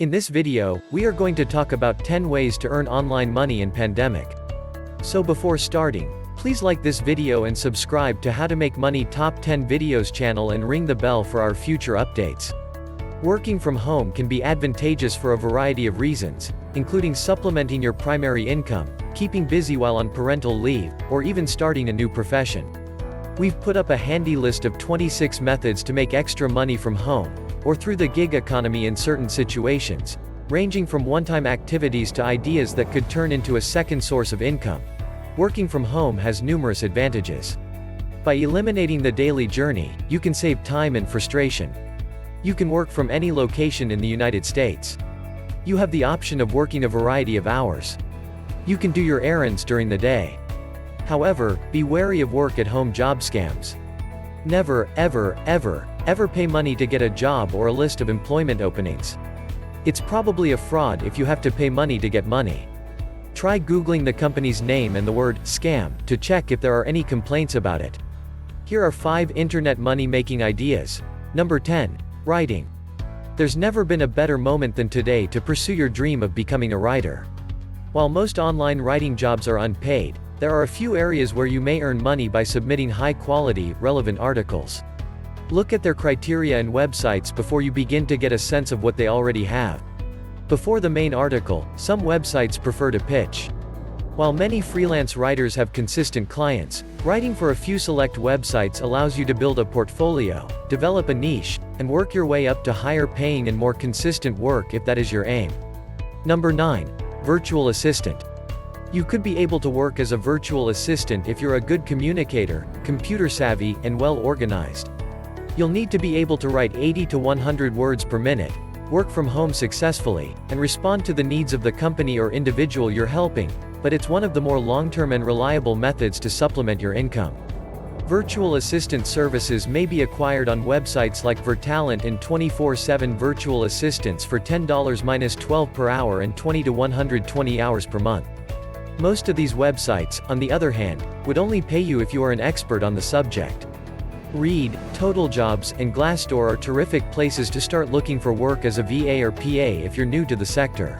In this video, we are going to talk about 10 ways to earn online money in pandemic. So before starting, please like this video and subscribe to How to Make Money Top 10 Videos channel and ring the bell for our future updates. Working from home can be advantageous for a variety of reasons, including supplementing your primary income, keeping busy while on parental leave, or even starting a new profession. We've put up a handy list of 26 methods to make extra money from home, or through the gig economy in certain situations, ranging from one-time activities to ideas that could turn into a second source of income. Working from home has numerous advantages. By eliminating the daily journey, you can save time and frustration. You can work from any location in the United States. You have the option of working a variety of hours. You can do your errands during the day. However, be wary of work-at-home job scams. Never, ever pay money to get a job or a list of employment openings. It's probably a fraud if you have to pay money to get money. Try Googling the company's name and the word scam to check if there are any complaints about it. Here are 5 internet money-making ideas. Number 10. Writing. There's never been a better moment than today to pursue your dream of becoming a writer. While most online writing jobs are unpaid, there are a few areas where you may earn money by submitting high-quality, relevant articles. Look at their criteria and websites before you begin to get a sense of what they already have. Before the main article, some websites prefer to pitch. While many freelance writers have consistent clients, writing for a few select websites allows you to build a portfolio, develop a niche, and work your way up to higher paying and more consistent work if that is your aim. Number 9. Virtual assistant. You could be able to work as a virtual assistant if you're a good communicator, computer savvy, and well organized. You'll need to be able to write 80 to 100 words per minute, work from home successfully, and respond to the needs of the company or individual you're helping, but it's one of the more long-term and reliable methods to supplement your income. Virtual assistant services may be acquired on websites like Virtalent and 24/7 virtual assistants for $10-12 per hour and 20 to 120 hours per month. Most of these websites, on the other hand, would only pay you if you are an expert on the subject. Reed, Total Jobs, and Glassdoor are terrific places to start looking for work as a VA or PA if you're new to the sector.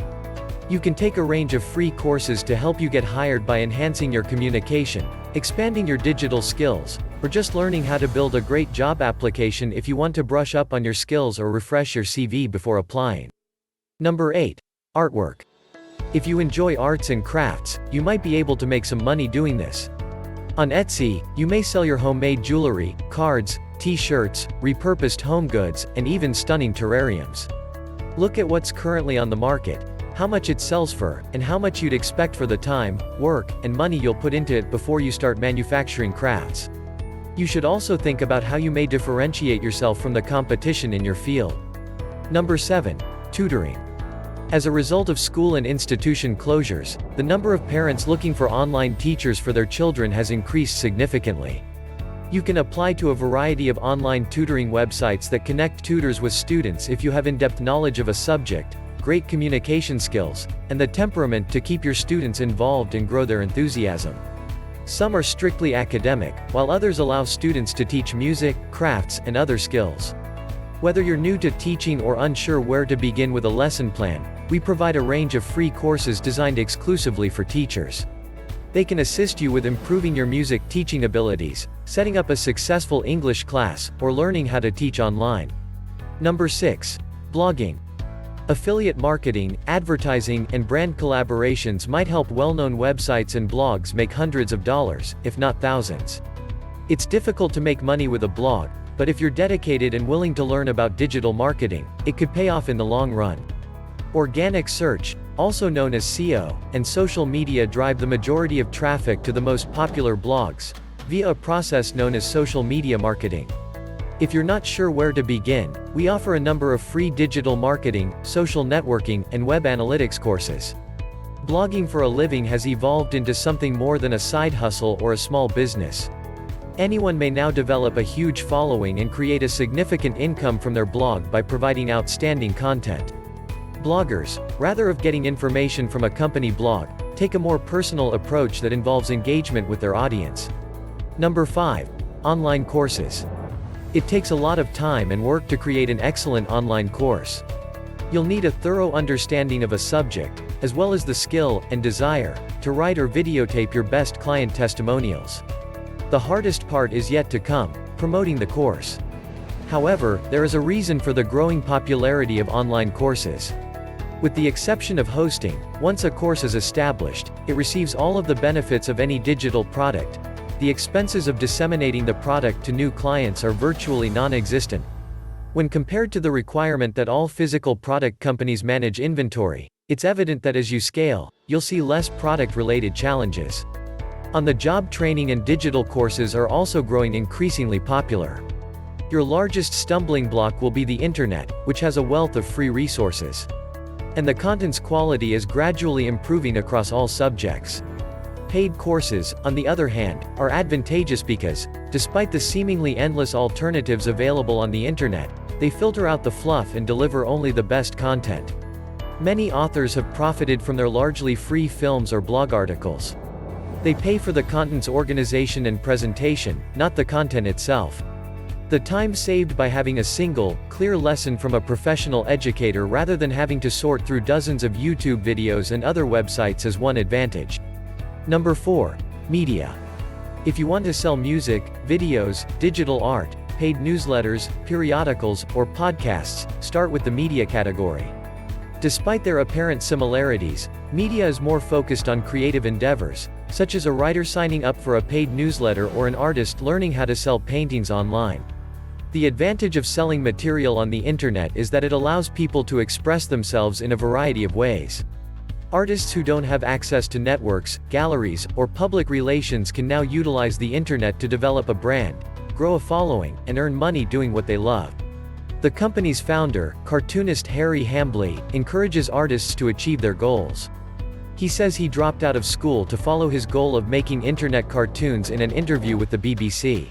You can take a range of free courses to help you get hired by enhancing your communication, expanding your digital skills, or just learning how to build a great job application if you want to brush up on your skills or refresh your CV before applying. Number 8. Artwork. If you enjoy arts and crafts, you might be able to make some money doing this. On Etsy, you may sell your homemade jewelry, cards, t-shirts, repurposed home goods, and even stunning terrariums. Look at what's currently on the market, how much it sells for, and how much you'd expect for the time, work, and money you'll put into it before you start manufacturing crafts. You should also think about how you may differentiate yourself from the competition in your field. Number 7. Tutoring. As a result of school and institution closures, the number of parents looking for online teachers for their children has increased significantly. You can apply to a variety of online tutoring websites that connect tutors with students if you have in-depth knowledge of a subject, great communication skills, and the temperament to keep your students involved and grow their enthusiasm. Some are strictly academic, while others allow students to teach music, crafts, and other skills. Whether you're new to teaching or unsure where to begin with a lesson plan, we provide a range of free courses designed exclusively for teachers. They can assist you with improving your music teaching abilities, setting up a successful English class, or learning how to teach online. Number 6. Blogging. Affiliate marketing, advertising, and brand collaborations might help well-known websites and blogs make hundreds of dollars, if not thousands. It's difficult to make money with a blog, but if you're dedicated and willing to learn about digital marketing, it could pay off in the long run. Organic search, also known as SEO, and social media drive the majority of traffic to the most popular blogs, via a process known as social media marketing. If you're not sure where to begin, we offer a number of free digital marketing, social networking, and web analytics courses. Blogging for a living has evolved into something more than a side hustle or a small business. Anyone may now develop a huge following and create a significant income from their blog by providing outstanding content. Bloggers, rather of getting information from a company blog, take a more personal approach that involves engagement with their audience. Number 5. Online courses. It takes a lot of time and work to create an excellent online course. You'll need a thorough understanding of a subject, as well as the skill and desire to write or videotape your best client testimonials. The hardest part is yet to come, promoting the course. However, there is a reason for the growing popularity of online courses. With the exception of hosting, once a course is established, it receives all of the benefits of any digital product. The expenses of disseminating the product to new clients are virtually non-existent. When compared to the requirement that all physical product companies manage inventory, it's evident that as you scale, you'll see less product-related challenges. On-the-job training and digital courses are also growing increasingly popular. Your largest stumbling block will be the internet, which has a wealth of free resources. And the content's quality is gradually improving across all subjects. Paid courses, on the other hand, are advantageous because, despite the seemingly endless alternatives available on the internet, they filter out the fluff and deliver only the best content. Many authors have profited from their largely free films or blog articles. They pay for the content's organization and presentation, not the content itself. The time saved by having a single, clear lesson from a professional educator rather than having to sort through dozens of YouTube videos and other websites is one advantage. Number 4. Media. If you want to sell music, videos, digital art, paid newsletters, periodicals, or podcasts, start with the media category. Despite their apparent similarities, media is more focused on creative endeavors, such as a writer signing up for a paid newsletter or an artist learning how to sell paintings online. The advantage of selling material on the internet is that it allows people to express themselves in a variety of ways. Artists who don't have access to networks, galleries, or public relations can now utilize the internet to develop a brand, grow a following, and earn money doing what they love. The company's founder, cartoonist 𝐦𝐨𝐬𝐬, encourages artists to achieve their goals. He says he dropped out of school to follow his goal of making internet cartoons in an interview with the BBC.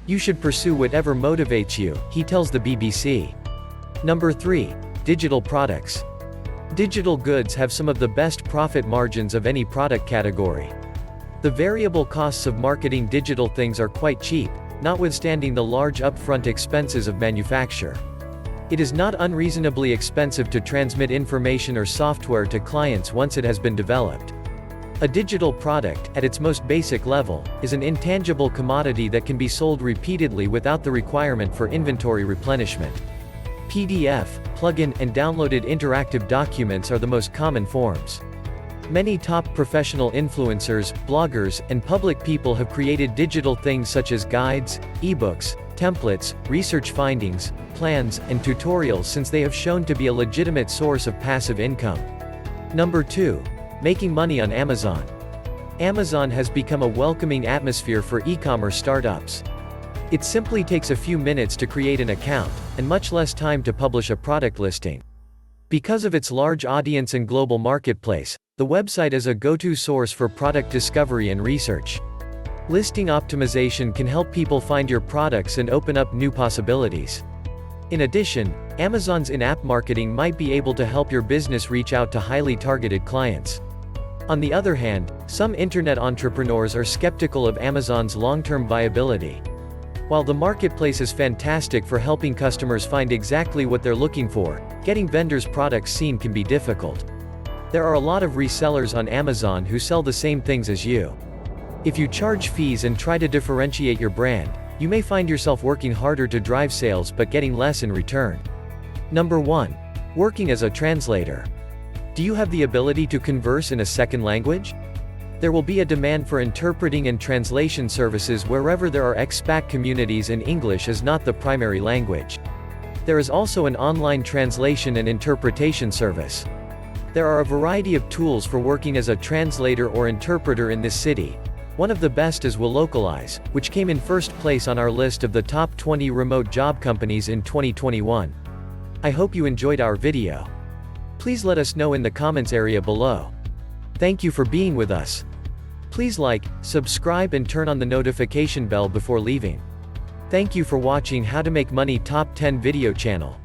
"You should pursue whatever motivates you," he tells the BBC. Number 3. Digital products. Digital goods have some of the best profit margins of any product category. The variable costs of marketing digital things are quite cheap, notwithstanding the large upfront expenses of manufacture. It is not unreasonably expensive to transmit information or software to clients once it has been developed. A digital product, at its most basic level, is an intangible commodity that can be sold repeatedly without the requirement for inventory replenishment. PDF, plug-in, and downloaded interactive documents are the most common forms. Many top professional influencers, bloggers, and public people have created digital things such as guides, ebooks, templates, research findings, plans, and tutorials since they have shown to be a legitimate source of passive income. Number 2. Making money on Amazon. Amazon has become a welcoming atmosphere for e-commerce startups. It simply takes a few minutes to create an account, and much less time to publish a product listing. Because of its large audience and global marketplace, the website is a go-to source for product discovery and research. Listing optimization can help people find your products and open up new possibilities. In addition, Amazon's in-app marketing might be able to help your business reach out to highly targeted clients. On the other hand, some internet entrepreneurs are skeptical of Amazon's long-term viability. While the marketplace is fantastic for helping customers find exactly what they're looking for, getting vendors' products seen can be difficult. There are a lot of resellers on Amazon who sell the same things as you. If you charge fees and try to differentiate your brand, you may find yourself working harder to drive sales but getting less in return. Number 1. Working as a translator. Do you have the ability to converse in a second language? There will be a demand for interpreting and translation services wherever there are expat communities and English is not the primary language. There is also an online translation and interpretation service. There are a variety of tools for working as a translator or interpreter in this city. One of the best is 𝐦𝐨𝐬𝐿ocalize, which came in first place on our list of the top 20 remote job companies in 2021. I hope you enjoyed our video. Please let us know in the comments area below. Thank you for being with us. Please like, subscribe and turn on the notification bell before leaving. Thank you for watching How to Make Money Top 10 video channel.